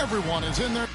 Everyone is in there.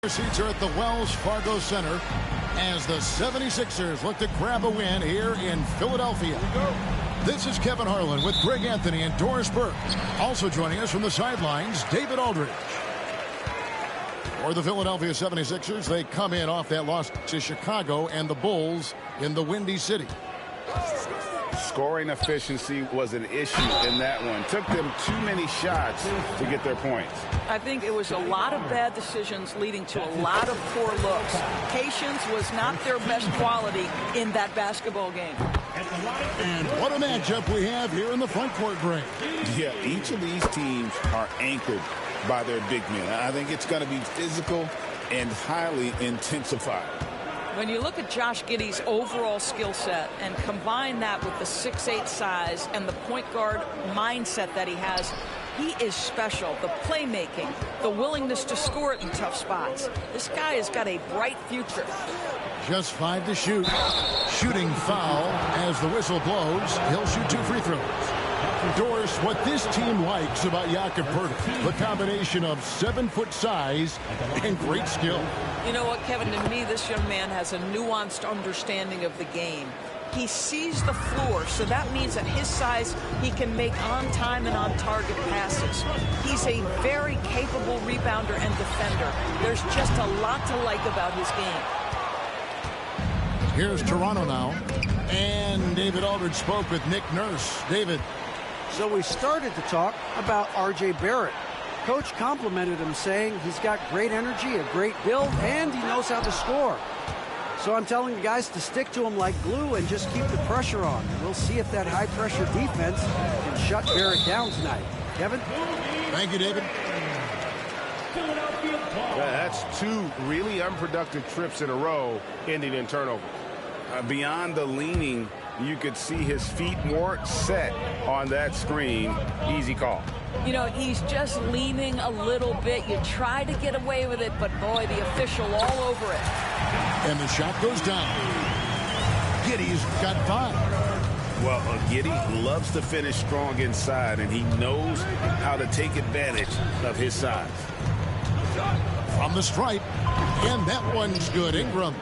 Seats are at the Wells Fargo Center as the 76ers look to grab a win here in Philadelphia. This is Kevin Harlan with Greg Anthony and Doris Burke. Also joining us from the sidelines, David Aldridge. For the Philadelphia 76ers, they come in off that loss to Chicago and the Bulls in the Windy City. Scoring efficiency was an issue in that one. Took them too many shots to get their points. I think it was a lot of bad decisions leading to a lot of poor looks. Patience was not their best quality in that basketball game. And what a matchup we have here in the front court, Greg. Yeah, each of these teams are anchored by their big men. I think it's going to be physical and highly intensified. When you look at Josh Giddey's overall skill set and combine that with the 6'8" size and the point guard mindset that he has, he is special. The playmaking, the willingness to score it in tough spots. This guy has got a bright future. Just 5 to shoot. Shooting foul as the whistle blows. He'll shoot 2 free throws. Doris, what this team likes about Jakob Poeltl, the combination of 7-foot size and great skill. You know what, Kevin, to me, this young man has a nuanced understanding of the game. He sees the floor, so that means at his size, he can make on-time and on-target passes. He's a very capable rebounder and defender. There's just a lot to like about his game. Here's Toronto now. And David Aldridge spoke with Nick Nurse. David. So we started to talk about R.J. Barrett. Coach complimented him, saying he's got great energy, a great build, and he knows how to score. So I'm telling the guys to stick to him like glue and just keep the pressure on. We'll see if that high-pressure defense can shut Barrett down tonight. Kevin? Thank you, David. That's 2 really unproductive trips in a row ending in turnover. Beyond the leaning, you could see his feet more set on that screen. Easy call. You know, he's just leaning a little bit. You try to get away with it, but boy, the official all over it. And the shot goes down. Giddey's got 5. Well, Giddey loves to finish strong inside, and he knows how to take advantage of his size. From the stripe, and that one's good. Ingram.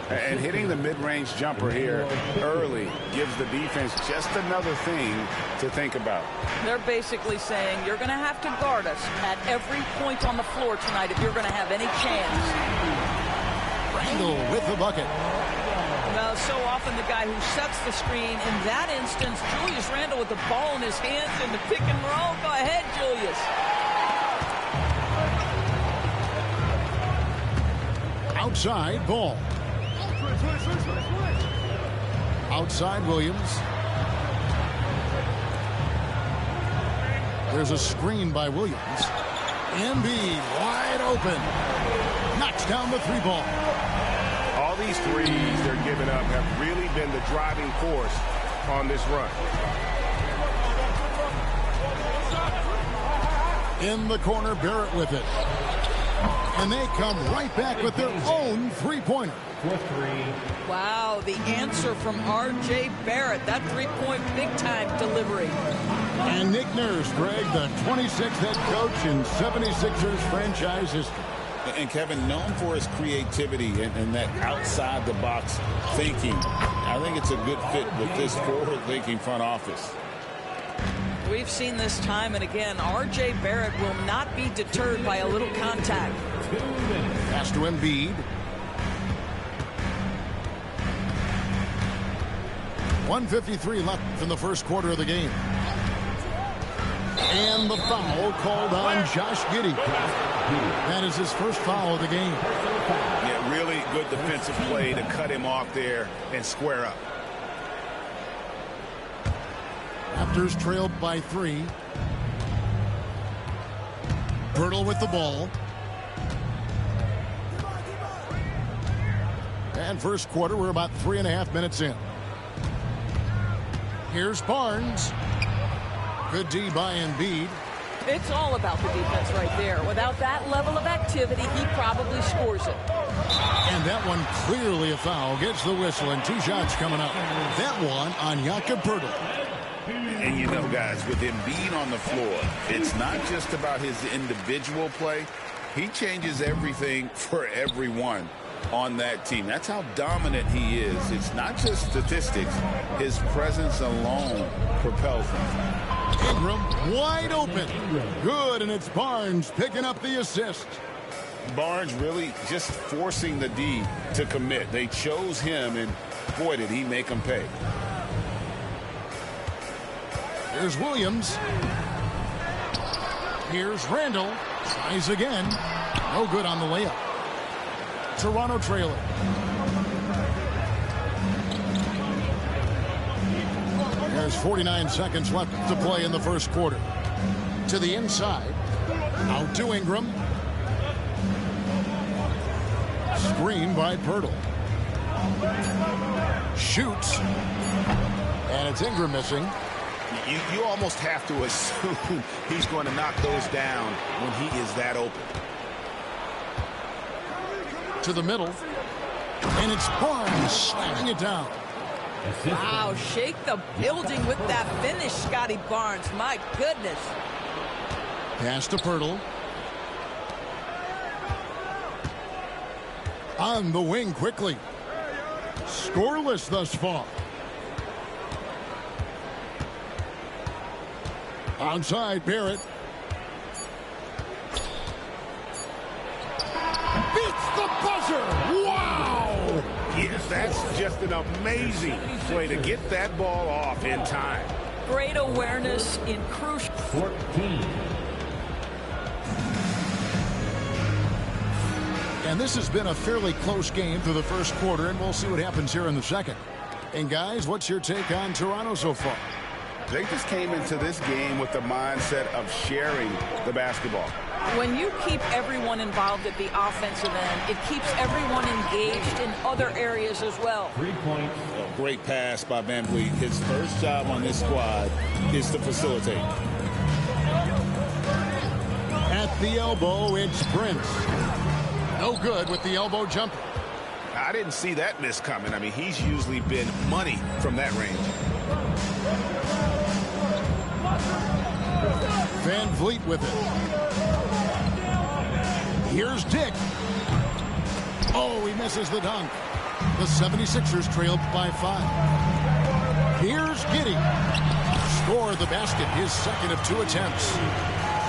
And hitting the mid-range jumper here early gives the defense just another thing to think about. They're basically saying you're going to have to guard us at every point on the floor tonight if you're going to have any chance. Randall with the bucket. Well, so often the guy who sets the screen, in that instance, Julius Randle with the ball in his hands in the pick and roll. Go ahead, Julius. Outside ball. Outside Williams. There's a screen by Williams. Embiid wide open. Knocks down the 3 ball. All these threes they're giving up have really been the driving force on this run. In the corner, Barrett with it. And they come right back with their own three-pointer. Wow, the answer from R.J. Barrett. That three-point big-time delivery. And Nick Nurse, Greg, the 26th head coach in 76ers franchise history. And Kevin, known for his creativity and that outside-the-box thinking. I think it's a good fit with this forward-thinking front office. We've seen this time and again. R.J. Barrett will not be deterred by a little contact. Pass to Embiid. 1:53 left in the first quarter of the game. And the foul called on Josh Giddey. That is his first foul of the game. Yeah, really good defensive play to cut him off there and square up. Raptors trailed by 3. Birtle with the ball. And first quarter, we're about 3.5 minutes in. Here's Barnes. Good D by Embiid. It's all about the defense right there. Without that level of activity, he probably scores it. And that one clearly a foul. Gets the whistle, and 2 shots coming up. That one on Jakob Poeltl. And you know, guys, with Embiid on the floor, it's not just about his individual play. He changes everything for everyone on that team. That's how dominant he is. It's not just statistics. His presence alone propels them. Ingram wide open. Good, and it's Barnes picking up the assist. Barnes really just forcing the D to commit. They chose him, and boy, did he make them pay. Here's Williams. Here's Randall. Tries again. No good on the layup. Toronto trailer. There's 49 seconds left to play in the first quarter. To the inside. Out to Ingram. Screen by Poeltl. Shoots. And it's Ingram missing. You almost have to assume he's going to knock those down when he is that open. To the middle. And it's Barnes slamming it down. Wow, shake the building with that finish, Scotty Barnes. My goodness. Pass to Poeltl. On the wing quickly. Scoreless thus far. Outside, Barrett. Beats the buzzer. Wow! Yes, that's just an amazing play to get that ball off in time. Great awareness in crucial. 14. And this has been a fairly close game through the first quarter, and we'll see what happens here in the second. And guys, what's your take on Toronto so far? They just came into this game with the mindset of sharing the basketball. When you keep everyone involved at the offensive end, it keeps everyone engaged in other areas as well. 3 points. A great pass by Van Vliet. His first job on this squad is to facilitate. At the elbow, it's Prince. No good with the elbow jumper. I didn't see that miss coming. I mean, he's usually been money from that range. Van Vliet with it. Here's Dick. Oh, he misses the dunk. The 76ers trailed by 5. Here's Giddey. Scored the basket, his second of 2 attempts.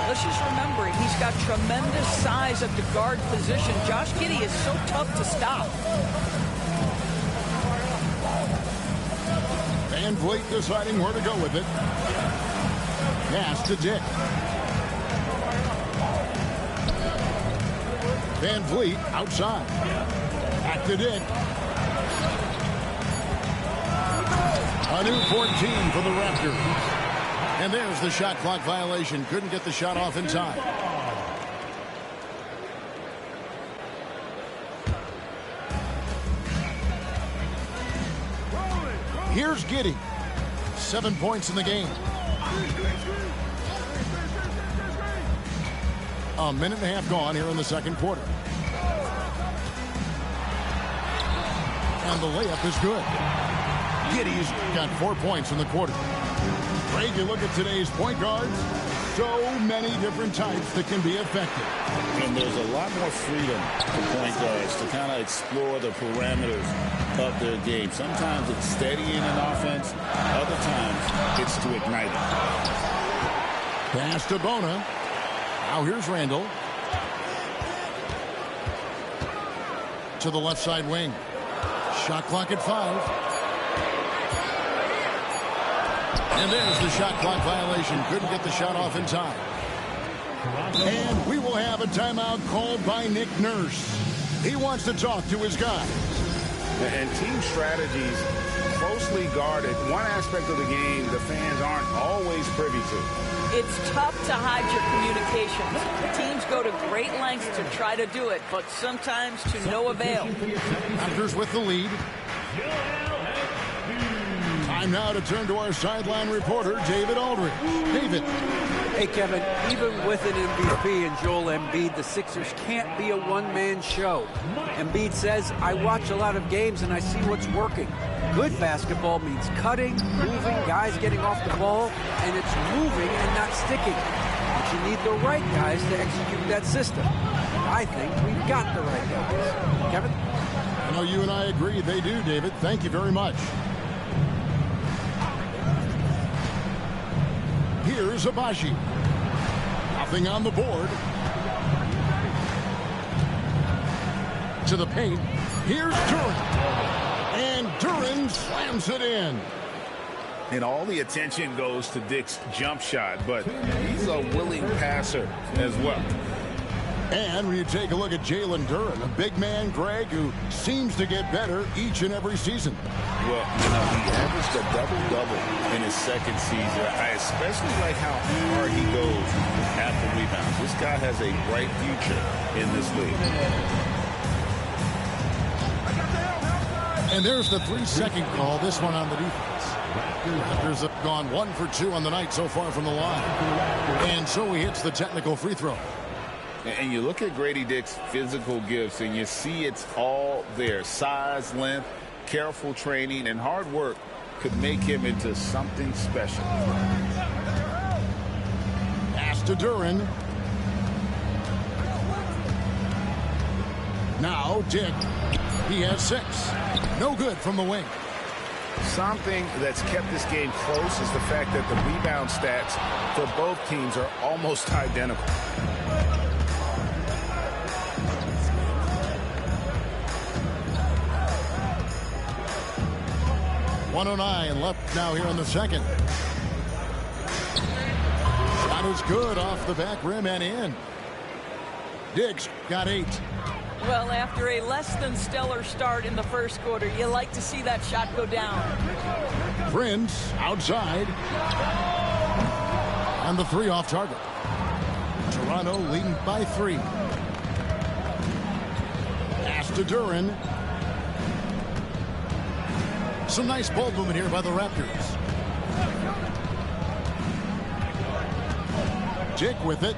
Let's just remember, he's got tremendous size at the guard position. Josh Giddey is so tough to stop. Van Vliet deciding where to go with it. Pass to Dick. Van Vliet outside. Back to Dick. A new 14 for the Raptors. And there's the shot clock violation. Couldn't get the shot off in time. Here's Giddey. 7 points in the game. A minute and a half gone here in the second quarter. And the layup is good. Giddey's got 4 points in the quarter. Greg, you look at today's point guards, so many different types that can be effective. And there's a lot more freedom for point guards to kind of explore the parameters of their game. Sometimes it's steadying an offense. Other times it's to ignite it. Pass to Bona. Now here's Randall. To the left side wing. Shot clock at 5. And there's the shot clock violation. Couldn't get the shot off in time. And we will have a timeout called by Nick Nurse. He wants to talk to his guys. And team strategies closely guarded. One aspect of the game the fans aren't always privy to. It's tough to hide your communications. Teams go to great lengths to try to do it, but sometimes to no avail. Raptors with the lead. Time now to turn to our sideline reporter, David Aldridge. David. Hey, Kevin, even with an MVP and Joel Embiid, the Sixers can't be a one-man show. Embiid says, I watch a lot of games and I see what's working. Good basketball means cutting, moving, guys getting off the ball, and it's moving and not sticking. But you need the right guys to execute that system. I think we've got the right guys. Kevin? I know you and I agree they do, David. Thank you very much. Here's Abaji. Nothing on the board. To the paint. Here's Duran. And Duran slams it in. And all the attention goes to Dick's jump shot, but he's a willing passer as well. And when you take a look at Jalen Duran, a big man, Greg, who seems to get better each and every season. Well, you know, he averaged a double-double in his second season. I especially like how hard he goes after rebounds. This guy has a bright future in this league. And there's the 3-second call, this one on the defense. Raptors have gone 1 for 2 on the night so far from the line. And so he hits the technical free throw. And you look at Grady Dick's physical gifts, and you see it's all there. Size, length, careful training, and hard work could make him into something special. Pass to Duran. Now Dick. He has 6. No good from the wing. Something that's kept this game close is the fact that the rebound stats for both teams are almost identical. .109 left now here in the second. Shot is good off the back rim and in. Diggs got 8. Well, after a less than stellar start in the first quarter, you like to see that shot go down. Prince outside. And the 3 off target. Toronto leading by 3. Pass to Duran. Some nice ball movement here by the Raptors. Dick with it.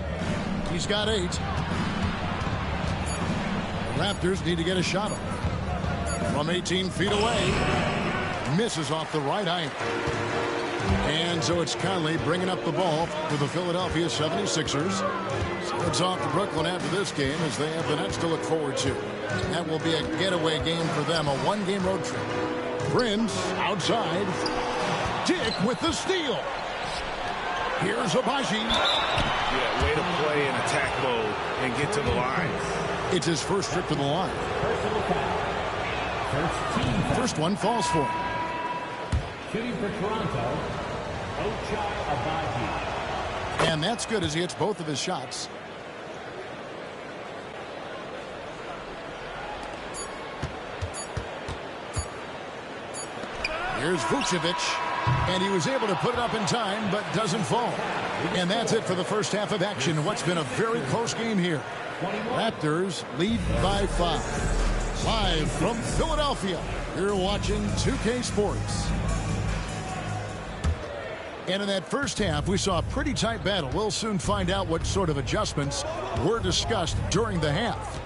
He's got 8. The Raptors need to get a shot off. From 18 feet away. Misses off the right eye. And so it's Conley bringing up the ball for the Philadelphia 76ers. So it's off to Brooklyn after this game as they have the Nets to look forward to. That will be a getaway game for them, a 1-game road trip. Prince outside. Dick with the steal. Here's Abaji. Yeah, way to play in attack mode and get to the line. It's his first trip to the line. First one falls for him. Shooting for Toronto, PHI. And that's good as he hits both of his shots. Here's Vucevic, and he was able to put it up in time, but doesn't fall. And that's it for the first half of action. What's been a very close game here. Raptors lead by 5. Live from Philadelphia, you're watching 2K Sports. And in that first half, we saw a pretty tight battle. We'll soon find out what sort of adjustments were discussed during the half.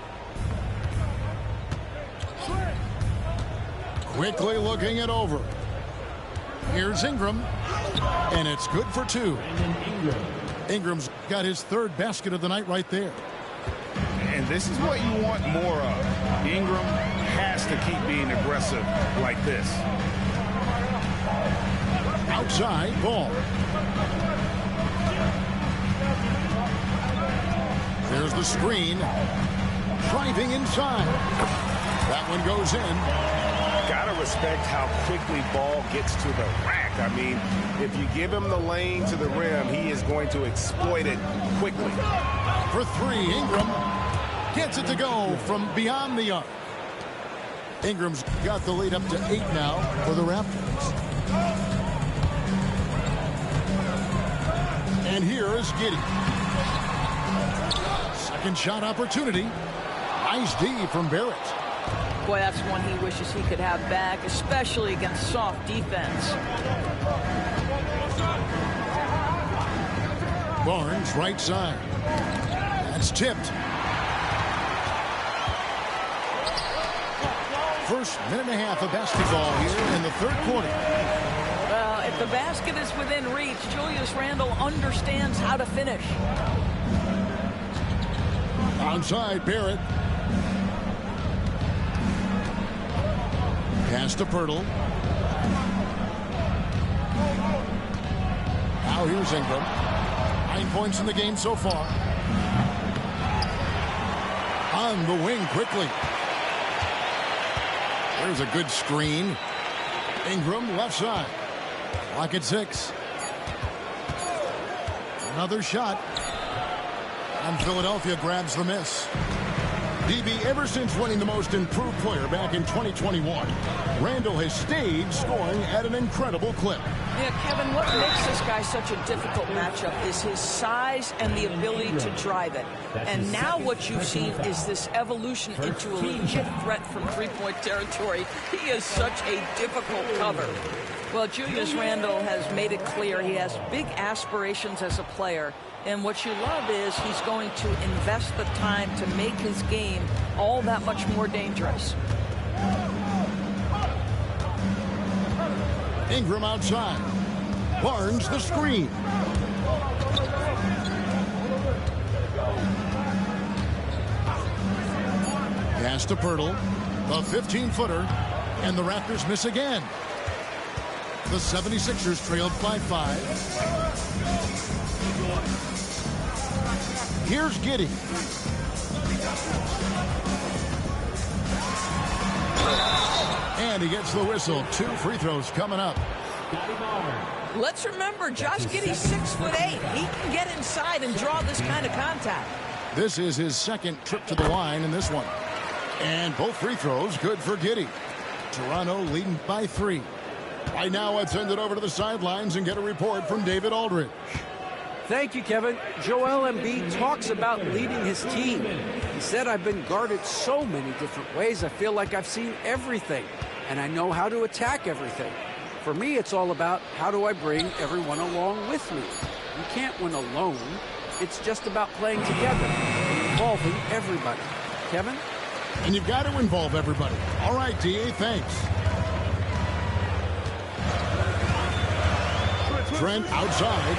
Quickly looking it over. Here's Ingram. And it's good for 2. Ingram's got his 3rd basket of the night right there. And this is what you want more of. Ingram has to keep being aggressive like this. Outside ball. There's the screen. Driving inside. That one goes in. Gotta respect how quickly ball gets to the rack. I mean, if you give him the lane to the rim, he is going to exploit it quickly. For 3, Ingram gets it to go from beyond the arc. Ingram's got the lead up to 8 now for the Raptors. And here is Giddey. Second shot opportunity. Nice D from Barrett. Boy, that's one he wishes he could have back, especially against soft defense. Barnes, right side. That's tipped. First minute and a half of basketball here in the 3rd quarter. Well, if the basket is within reach, Julius Randle understands how to finish. Outside, Barrett. Pass to Pirtle. Now here's Ingram. 9 points in the game so far. On the wing quickly. There's a good screen. Ingram left side. Clock at 6. Another shot. And Philadelphia grabs the miss. DB, ever since winning the most improved player back in 2021, Randle has stayed scoring at an incredible clip. Yeah, Kevin, what makes this guy such a difficult matchup is his size and the ability to drive it. And now what you've seen is this evolution into a legit threat from three-point territory. He is such a difficult cover. Well, Julius Randle has made it clear he has big aspirations as a player. And what you love is he's going to invest the time to make his game all that much more dangerous. Ingram outside. Barnes the screen. Pass to Pirtle. The 15-footer. And the Raptors miss again. The 76ers trailed by 5. Here's Giddey. And he gets the whistle. 2 free throws coming up. Let's remember, Josh Giddey's 6'8". He can get inside and draw this kind of contact. This is his 2nd trip to the line in this one. And both free throws good for Giddey. Toronto leading by 3. Right now, let's send it over to the sidelines and get a report from David Aldridge. Thank you, Kevin. Joel Embiid talks about leading his team. He said, I've been guarded so many different ways. I feel like I've seen everything, and I know how to attack everything. For me, it's all about how do I bring everyone along with me. You can't win alone. It's just about playing together and involving everybody. Kevin? And you've got to involve everybody. All right, D.A., thanks. Trent outside.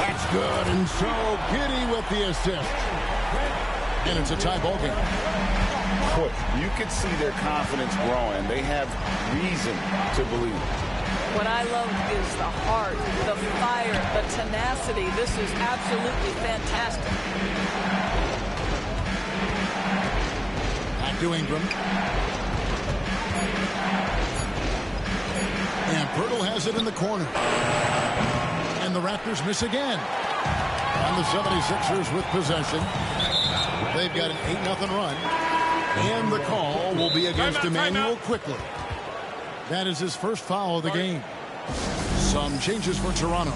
That's good, and so Giddey with the assist. And it's a tie ball game. Boy, you could see their confidence growing. They have reason to believe. What I love is the heart, the fire, the tenacity. This is absolutely fantastic. Back to Ingram. And Pirtle has it in the corner. And the Raptors miss again. And the 76ers with possession. They've got an 8-0 run. And the call will be against Emmanuel quickly. That is his first foul of the game. Some changes for Toronto.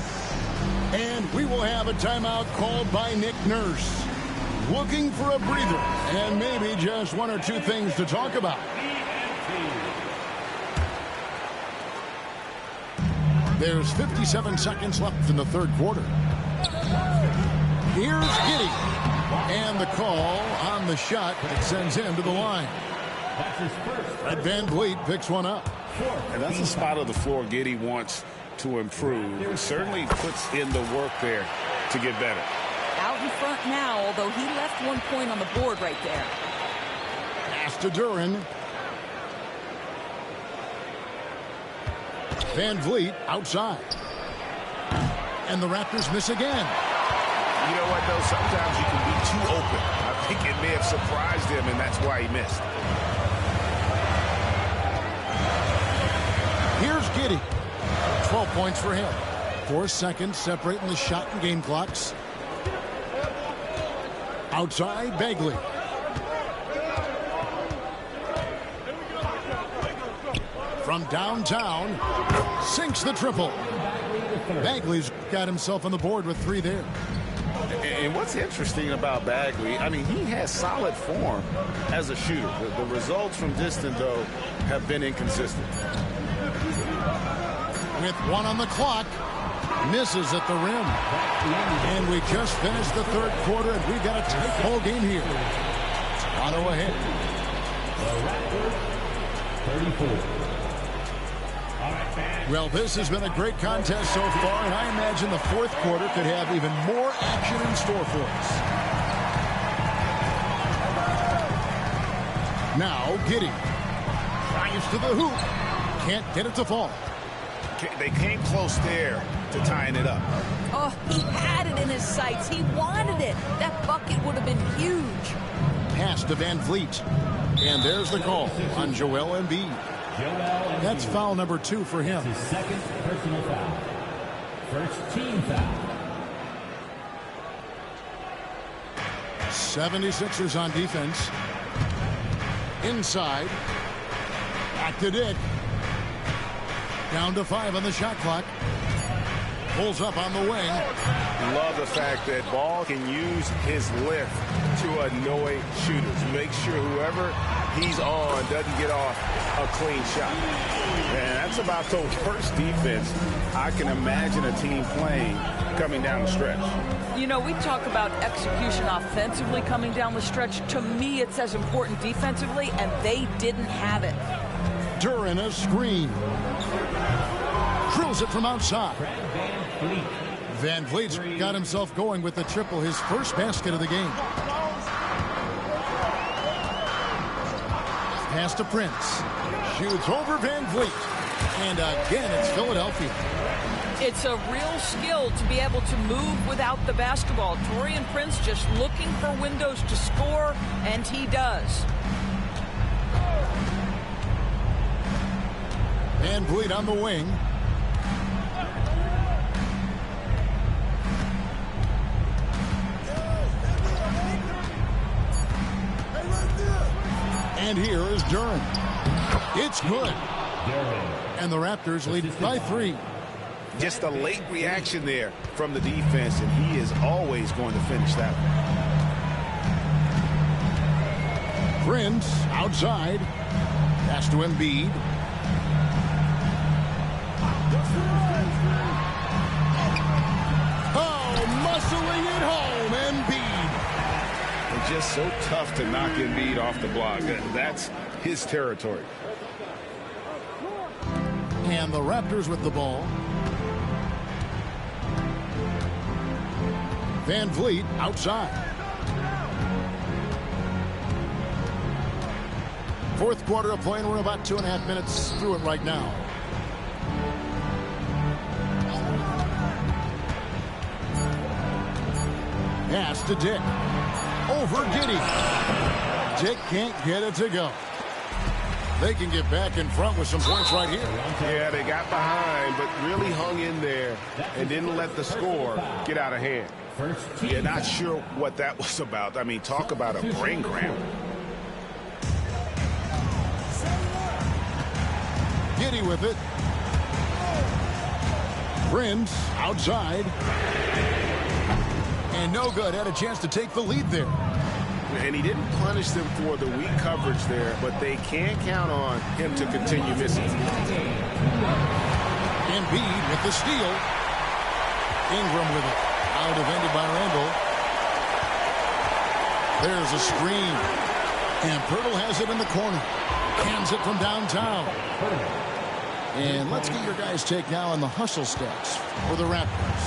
And we will have a timeout called by Nick Nurse. Looking for a breather and maybe just 1 or 2 things to talk about. There's 57 seconds left in the third quarter. Here's Giddey. And the call on the shot that sends him to the line. Red Van Vliet picks one up. And that's a spot of the floor Giddey wants to improve. He certainly puts in the work there to get better. Out in front now, although he left 1 point on the board right there. Pass to Duren. Van Vliet outside. And the Raptors miss again. You know what, though? Sometimes you can be too open. I think it may have surprised him, and that's why he missed. Here's Giddey. 12 points for him. 4 seconds separating the shot and game clocks. Outside, Bagley. From downtown, sinks the triple. Bagley's got himself on the board with 3 there. And what's interesting about Bagley, I mean, he has solid form as a shooter. The results from distance, though, have been inconsistent. With 1 on the clock, misses at the rim. And we just finished the third quarter, and we've got a tight ball game here. Toronto ahead. 34. Well, this has been a great contest so far, and I imagine the fourth quarter could have even more action in store for us. Now, Giddey tries to the hoop. Can't get it to fall. They came close there to tying it up. Oh, he had it in his sights. He wanted it. That bucket would have been huge. Pass to Van Vliet. And there's the call on Joel Embiid. That's foul number 2 for him. His second personal foul. First team foul. 76ers on defense. Inside. Back to Dick. Down to 5 on the shot clock. Pulls up on the wing. Love the fact that Ball can use his lift to annoy shooters. Make sure whoever he's on doesn't get off a clean shot. And that's about the worst defense I can imagine a team playing coming down the stretch. You know, we talk about execution offensively coming down the stretch. To me, it's as important defensively, and they didn't have it. Duren a screen. Drills it from outside. Van Vliet's got himself going with the triple, his first basket of the game. Pass to Prince. Shoots over Van Vliet. And again, it's Philadelphia. It's a real skill to be able to move without the basketball. Taurean Prince just looking for windows to score, and he does. Van Vliet on the wing. And here is Duren. It's good. And the Raptors lead by 3. Just a late reaction there from the defense, and he is always going to finish that one. Prince outside. Pass to Embiid. Oh, muscling it home, Embiid. It's just so tough to knock Embiid off the block. That's his territory. And the Raptors with the ball. Van Vliet outside. Fourth quarter of play, and we're about 2.5 minutes through it right now. Pass to Dick. Over Giddey. Dick can't get it to go. They can get back in front with some points right here. Yeah, they got behind, but really hung in there and didn't let the score get out of hand. Yeah, not sure what that was about. I mean, talk about a brain cramp. Giddey with it. Prince outside. And no good. Had a chance to take the lead there. And he didn't punish them for the weak coverage there, but they can't count on him to continue missing. Embiid with the steal. Ingram with it. Out defended by Randall. There's a screen. And Pirtle has it in the corner. Cans it from downtown. And let's get your guys' take now on the hustle stats for the Raptors.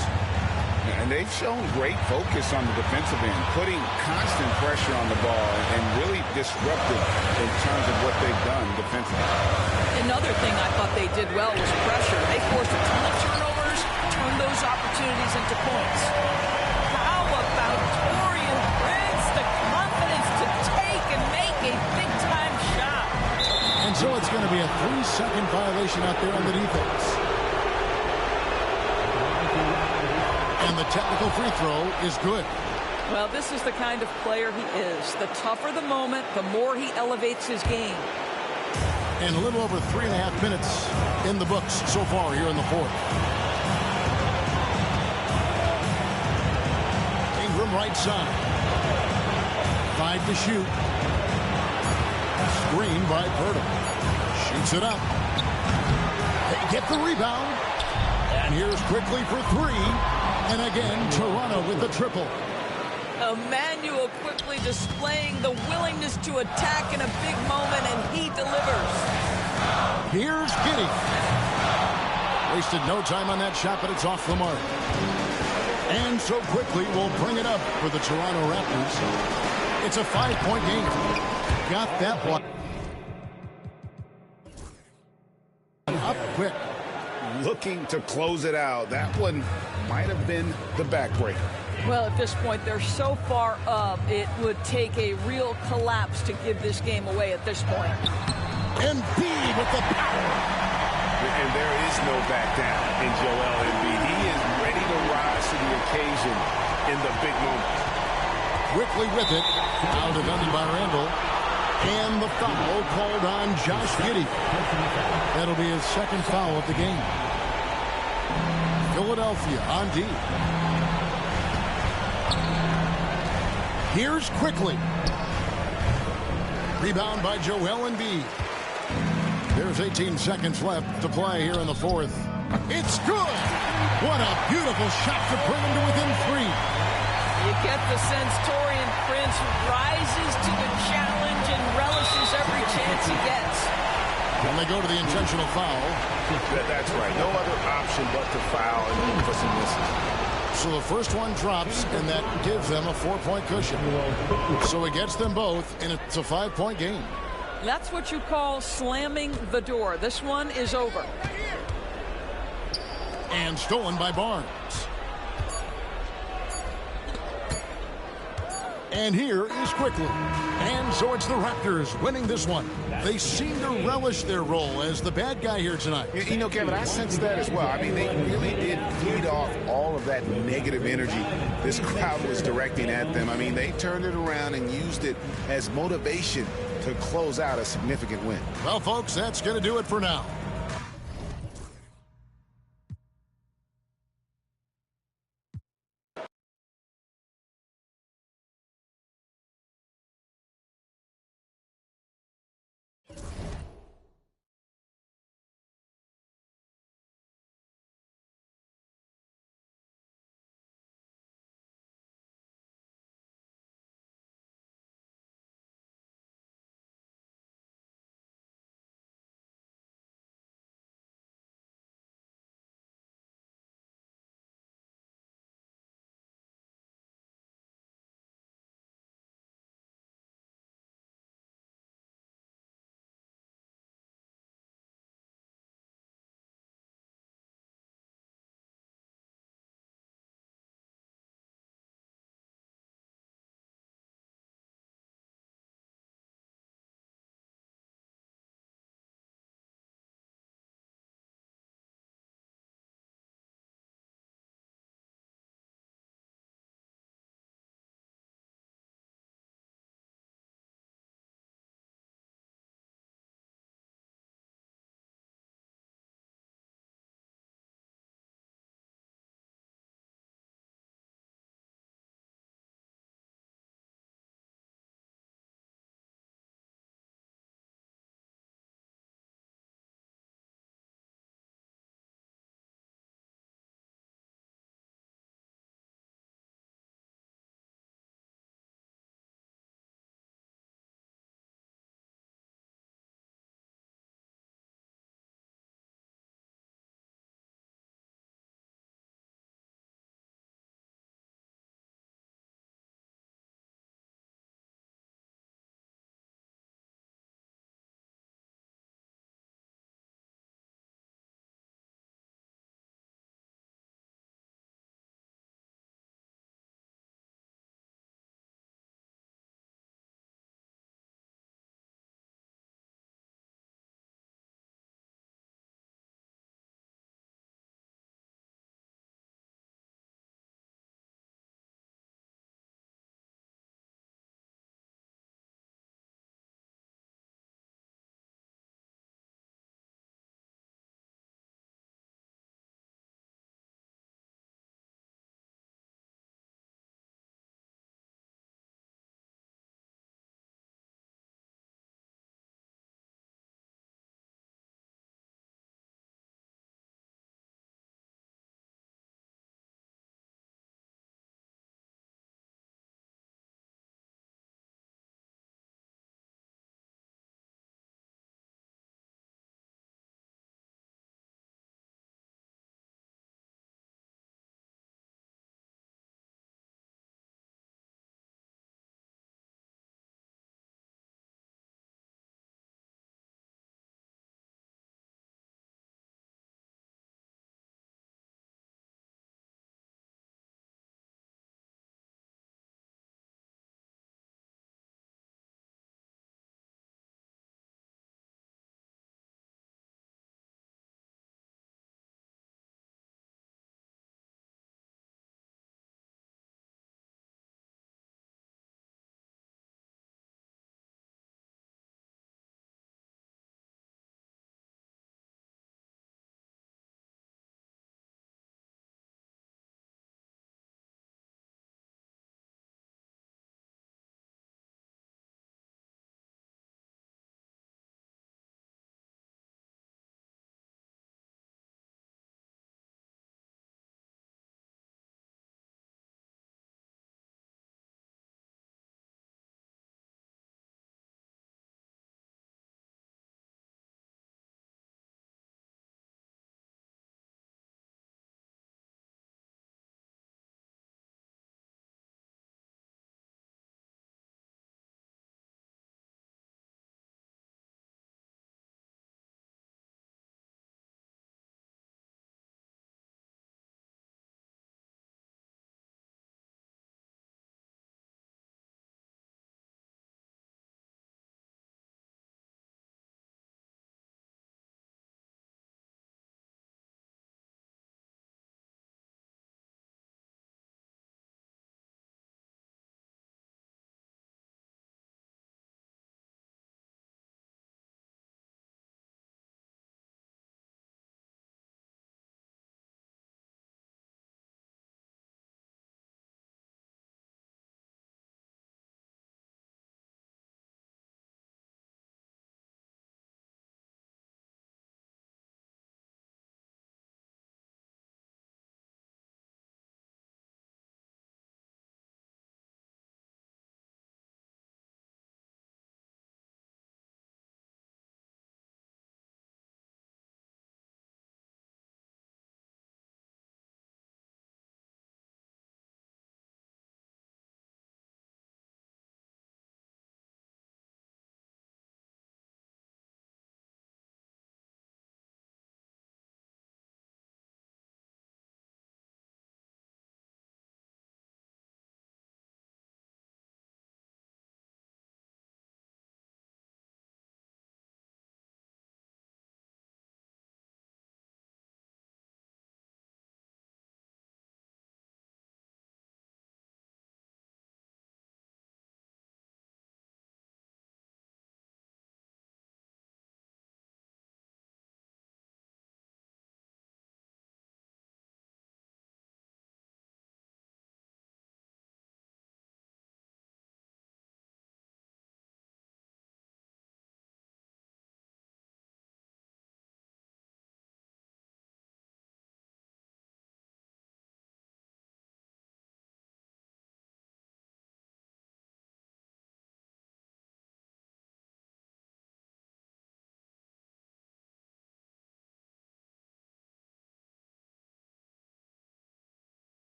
And they've shown great focus on the defensive end, putting constant pressure on the ball and really disruptive in terms of what they've done defensively. Another thing I thought they did well was pressure. They forced a ton of turnovers, turned those opportunities into points. How about Torian Prince, the confidence to take and make a big-time shot? And so it's going to be a 3-second violation out there on the defense. And the technical free throw is good. Well, this is the kind of player he is. The tougher the moment, the more he elevates his game. And a little over 3.5 minutes in the books so far here in the fourth. Ingram right side. 5 to shoot. Screen by Pirtle. Shoots it up. They get the rebound. And here's quickly for 3. And again, Toronto with the triple. Emmanuel quickly displaying the willingness to attack in a big moment, and he delivers. Here's Giddey. Wasted no time on that shot, but it's off the mark. And so quickly we'll bring it up for the Toronto Raptors. It's a 5-point game. Got that one up quick. Looking to close it out. That one might have been the backbreaker. Well, at this point, they're so far up, it would take a real collapse to give this game away at this point. Embiid with the power. And there is no back down in Joel Embiid. He is ready to rise to the occasion in the big moments. Quickly with it. Out defended by Randall. And the foul called on Josh Giddey. That'll be his second foul of the game. Philadelphia on D. Here's quickly. Rebound by Joel Embiid. There's 18 seconds left to play here in the fourth. It's good. What a beautiful shot to bring him to within 3. You get the sense Torian Prince rises to the challenge and relishes every chance he gets. And they go to the intentional foul. That's right. No other option but to foul and for some misses. So the first one drops, and that gives them a 4-point cushion. So it gets them both, and it's a 5-point game. That's what you call slamming the door. This one is over. And stolen by Barnes. And here is quickly. And so it's the Raptors winning this one. They seem to relish their role as the bad guy here tonight. You know, Kevin, I sense that as well. I mean, they really did feed off all of that negative energy this crowd was directing at them. I mean, they turned it around and used it as motivation to close out a significant win. Well, folks, that's going to do it for now.